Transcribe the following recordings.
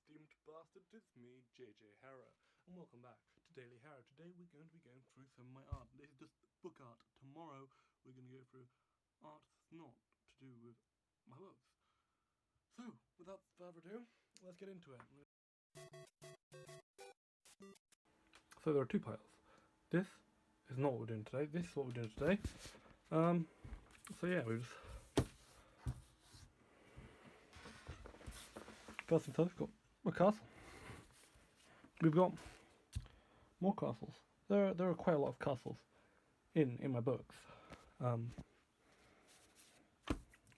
esteemed bastards, it's me, JJ Harrow, and welcome back to Daily Harrow. Today we're going to be going through some of my art. This is just book art. Tomorrow we're going to go through art that's not to do with my books. So, without further ado, let's get into it. So there are two piles. This is not what we're doing today. This is what we're doing today. So yeah, we just... First things first, we've got a castle. We've got more castles. There are quite a lot of castles in my books.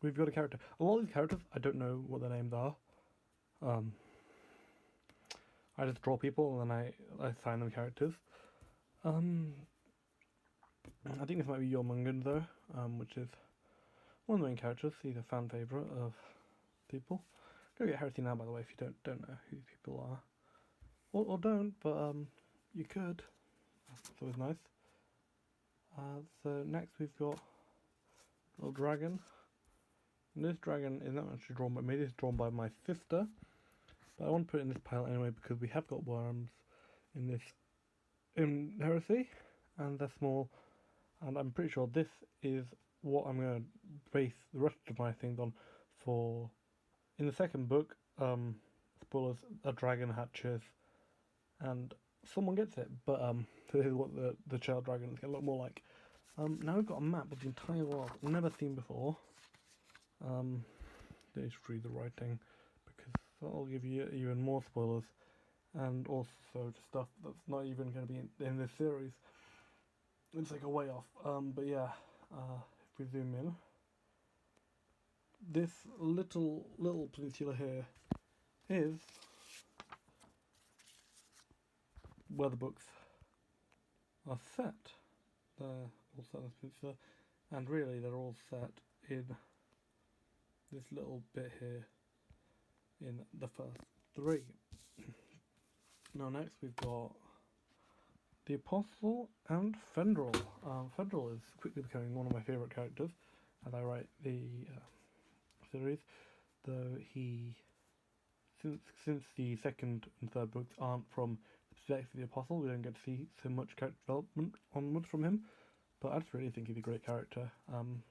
We've got a character. A lot of these characters, I don't know what their names are. I just draw people and then I assign them characters. I think this might be Jormungand though, which is one of the main characters. He's a fan favourite of people. Go get Heresy now, by the way, if you don't know who these people are. Or don't, but you could. It's always nice. So next we've got a little dragon. And this dragon is not actually drawn by me, it's drawn by my sister. But I want to put it in this pile anyway because we have got worms in Heresy, and they're small. And I'm pretty sure this is what I'm going to base the rest of my things on for. In the second book, spoilers, a dragon hatches, and someone gets it. But this is what the child dragon is going to look more like. Now we've got a map of the entire world I've never seen before. Let's read the writing because that'll give you even more spoilers, and also stuff that's not even going to be in this series. It's like a way off. But yeah, if we zoom in, this little peninsula here is where the books are set. They're all set on this peninsula, and really they're all set in this little bit here in the first three. Now next we've got the Apostle and Fendrel. Fendrel is quickly becoming one of my favourite characters as I write the series, though he, since the second and third books aren't from the perspective of the Apostle, we don't get to see so much character development onwards from him, but I just really think he's a great character. And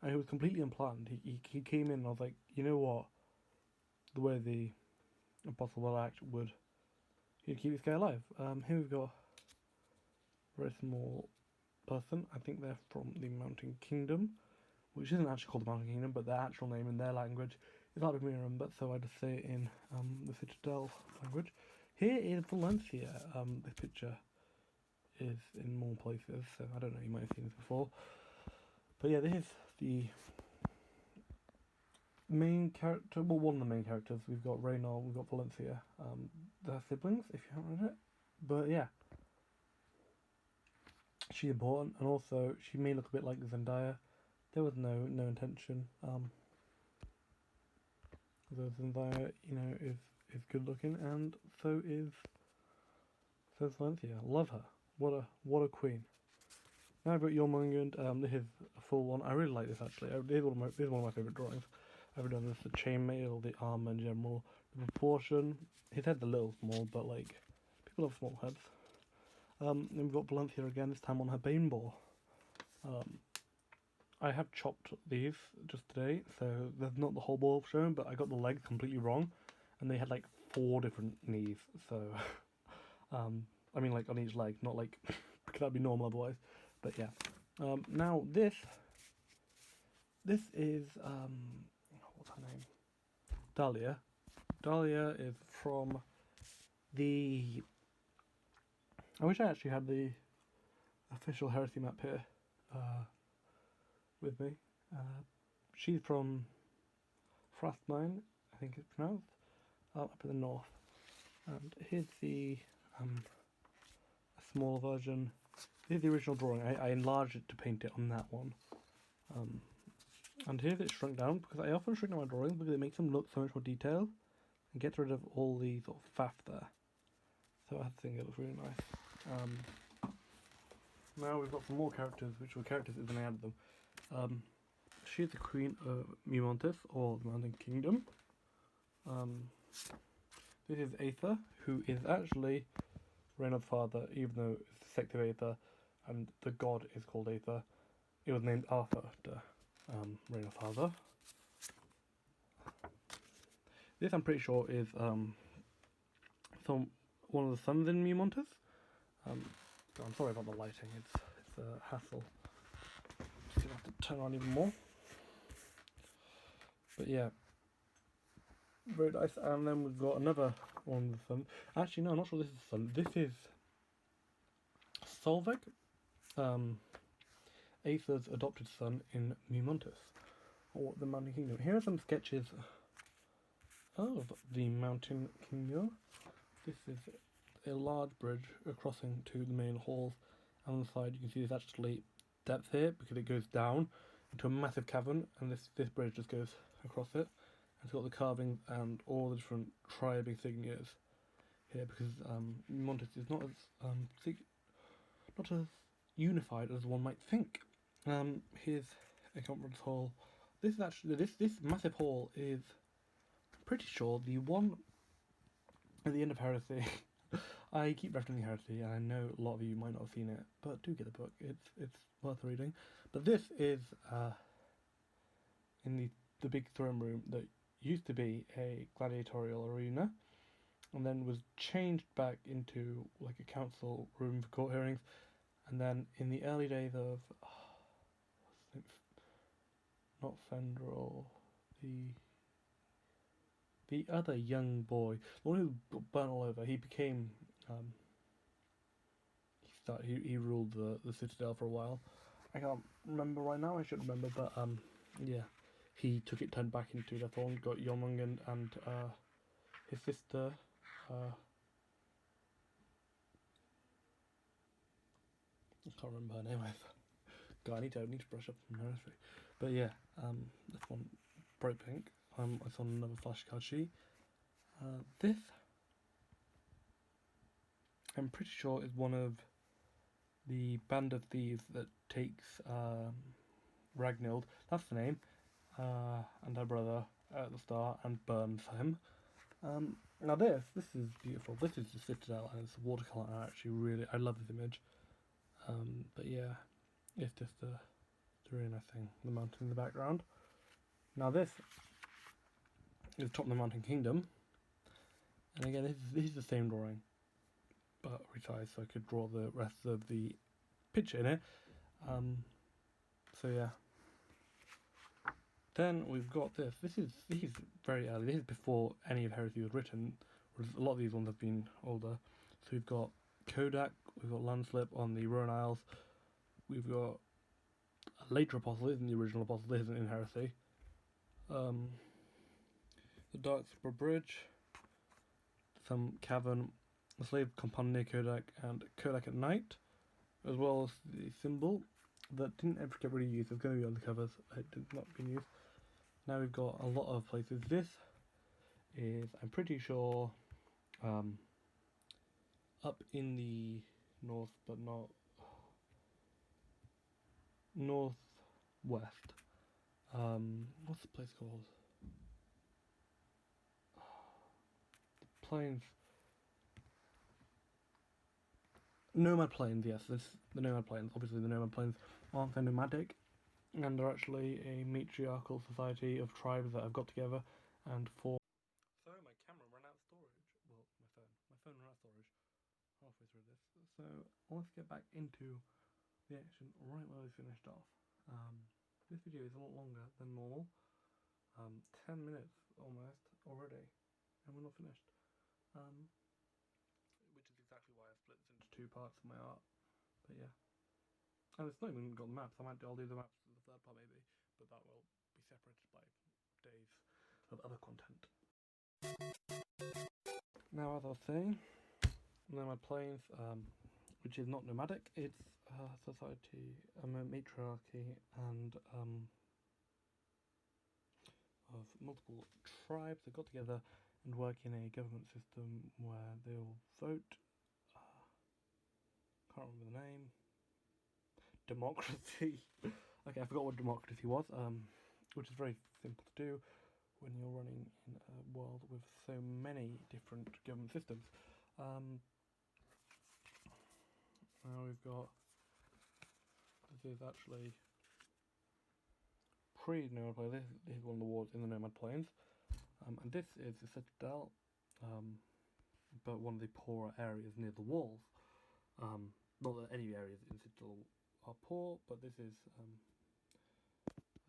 he was completely unplanned. He came in and I was like, you know what, the way the Apostle will act would, he'd keep this guy alive. Here we've got a very small person. I think they're from the Mountain Kingdom, which isn't actually called the Mountain Kingdom, but their actual name in their language is Albion, but so I just say it in the Citadel language. Here is Valencia. This picture is in more places, so I don't know, you might have seen this before. But yeah, this is the main character, well, one of the main characters. We've got Reynor, we've got Valencia. They're siblings, if you haven't read it. But yeah, she's important, and also she may look a bit like Zendaya. There was no intention. The Zendaya, is good looking, and so is Valencia. Love her. What a queen. Now I've got Jormungand. This is a full one. I really like this actually. This is one of my favourite drawings. I've done this, the chainmail, the armour in general, the proportion. His head's a little small, but like, people have small heads. Then we've got Valencia again, this time on her Bane Boar. I have chopped these just today, so there's not the whole ball shown, but I got the legs completely wrong, and they had like 4 different knees, so, I mean like on each leg, not like, because that'd be normal otherwise, but yeah. Now this is, what's her name? Dahlia. Dahlia is from the, I wish I actually had the official Heresy map here, with me. She's from Frostmine, I think it's pronounced, up in the north. And here's the a small version. Here's the original drawing. I enlarged it to paint it on that one. And here's it shrunk down because I often shrink down my drawings because it makes them look so much more detailed and gets rid of all the sort of faff there. So I think it looks really nice. Now we've got some more characters, which were characters as I added them. She's the Queen of Mimontis, or the Mountain Kingdom. This is Aether, who is actually Rhaenyra's father, even though it's the sect of Aether, and the god is called Aether. It was named Arthur after Rhaenyra's father. This, I'm pretty sure, is one of the sons in Mumontis. I'm sorry about the lighting, it's a hassle. Just gonna have to turn on even more. But yeah, very nice. And then we've got another one of the sons. Actually, no, I'm not sure this is the son. This is Solveig, Aether's adopted son in Mumontis, or the Mountain Kingdom. Here are some sketches of the Mountain Kingdom. This is a large bridge crossing to the main halls. On the side, you can see there's actually depth here because it goes down into a massive cavern, and this bridge just goes across it. It's got the carvings and all the different tribe insignias here because Montes is not as unified as one might think. Here's a conference hall. This is actually this massive hall is, I'm pretty sure, the one at the end of Heresy. I keep referencing Heresy, and I know a lot of you might not have seen it, but do get the book. It's worth reading. But this is in the big throne room that used to be a gladiatorial arena, and then was changed back into like a council room for court hearings. And then in the early days of not Fenrir, the other young boy, the one who burnt all over, he became he ruled the citadel for a while. I can't remember right now. I should remember, but yeah, he took it, turned back into the Thorn, got Jormungand and his sister. I can't remember her name either. God, I need to brush up some history. But yeah, this one bright pink. I saw another flashcard sheet. This, I'm pretty sure, is one of the band of thieves that takes Ragnhild, that's the name, and her brother at the start and burns him. Now this is beautiful. This is the Citadel and it's a watercolour. I love this image. But yeah, it's just a really nice thing. The mountain in the background. Now this is top of the Mountain Kingdom, and again this is the same drawing, but resized so I could draw the rest of the picture in it. So yeah. Then we've got this. This is very early. This is before any of Heresy was written. Whereas a lot of these ones have been older. So we've got Kodak, we've got Landslip on the Rowan Isles. We've got a later apostle, isn't the original apostle, this isn't in Heresy. The Darkspur Bridge, some cavern, a slave compound near Kodak, and Kodak at night, as well as the symbol that didn't ever get really used. It was going to be on the covers, it did not been used. Now we've got a lot of places. This is, I'm pretty sure, up in the north, but not northwest. What's the place called? The Plains. Nomad Plains, yes. The Nomad Plains. Obviously, the Nomad Plains aren't so nomadic, and they're actually a matriarchal society of tribes that have got together and formed. So my camera ran out of storage. Well, my phone ran out of storage halfway through this. So let's get back into the action right where we finished off. This video is a lot longer than normal. 10 minutes almost already, and we're not finished. Which is exactly why I split this into two parts of my art. But yeah. And it's not even got the maps. I'll do the maps in the third part maybe, but that will be separated by days of other content. Now, as I was saying, Nomad Plains, which is not nomadic, it's a society, a matriarchy, and of multiple tribes that got together and work in a government system where they all vote. Can't remember the name. Democracy. Okay, I forgot what democracy was. Which is very simple to do. when you're running in a world with so many different government systems. Now we've got, this is actually pre-Nomad Plains. This is one of the wards in the Nomad Plains, and this is the Citadel, but one of the poorer areas near the walls. Not that any areas in Citadel are poor, but this is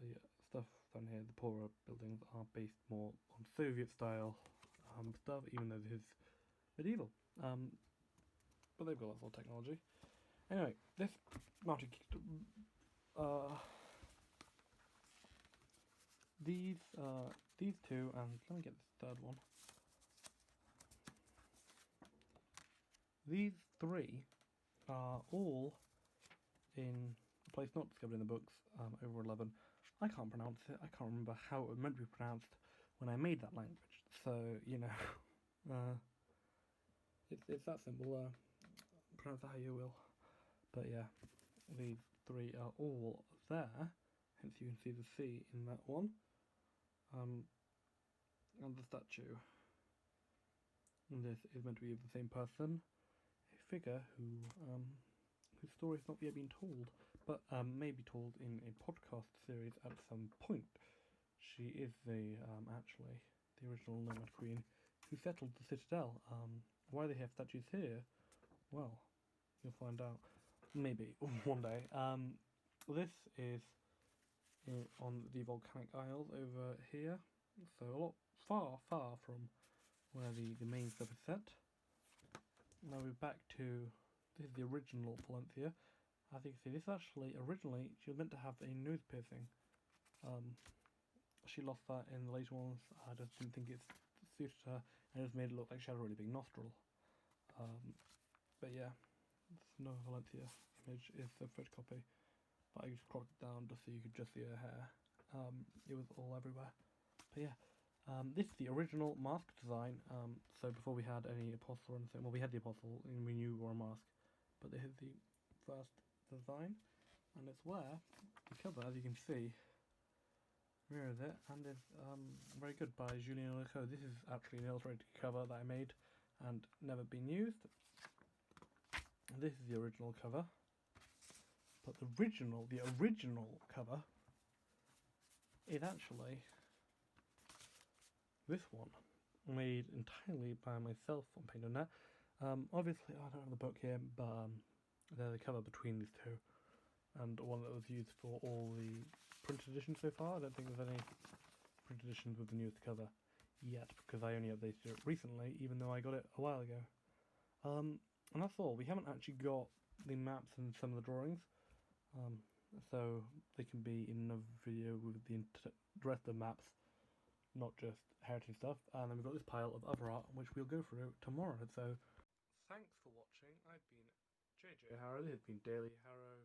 the stuff down here. The poorer buildings are based more on Soviet style stuff, even though this is medieval. But they've got lots of technology. Anyway, this mounted these two, and let me get this third one. These three are all in a place not discovered in the books, over 11. I can't pronounce it. I can't remember how it was meant to be pronounced when I made that language. So, you know, it's that simple. Pronounce it how you will. But yeah, these three are all there. Hence you can see the C in that one. And the statue. And this is meant to be the same person. A figure whose story has not yet been told, but may be told in a podcast series at some point. She is actually the original Nomad Queen who settled the Citadel. Why they have statues here? Well, you'll find out maybe one day. This is on the volcanic isles over here, so a lot far from where the main stuff is set. Now we're back to, this is the original Palencia. As you can see, this actually, originally, she was meant to have a nose piercing. She lost that in the later ones. I just didn't think it suited her, and it just made it look like she had a really big nostril. But yeah, this Nova Valencia image is a photocopy, but I just cropped it down just so you could just see her hair. It was all everywhere. But yeah, this is the original mask design. So before we had any apostle or anything, well, we had the apostle and we knew we wore a mask, but this is the first design, and it's where the cover, as you can see, mirrors it, and is very good, by Julien Lecaux. This is actually an illustrated cover that I made and never been used. And this is the original cover, but the original cover is actually this one, made entirely by myself on Paint.net. Obviously, I don't have the book here, but they're the cover between these two, and one that was used for all the print editions so far. I don't think there's any print editions with the newest cover yet, because I only updated it recently, even though I got it a while ago. And that's all. We haven't actually got the maps and some of the drawings, so they can be in another video with the rest of the maps, not just heritage stuff. And then we've got this pile of other art, which we'll go through tomorrow. So thanks for watching. I've been JJ Harrow. This has been Daily Harrow.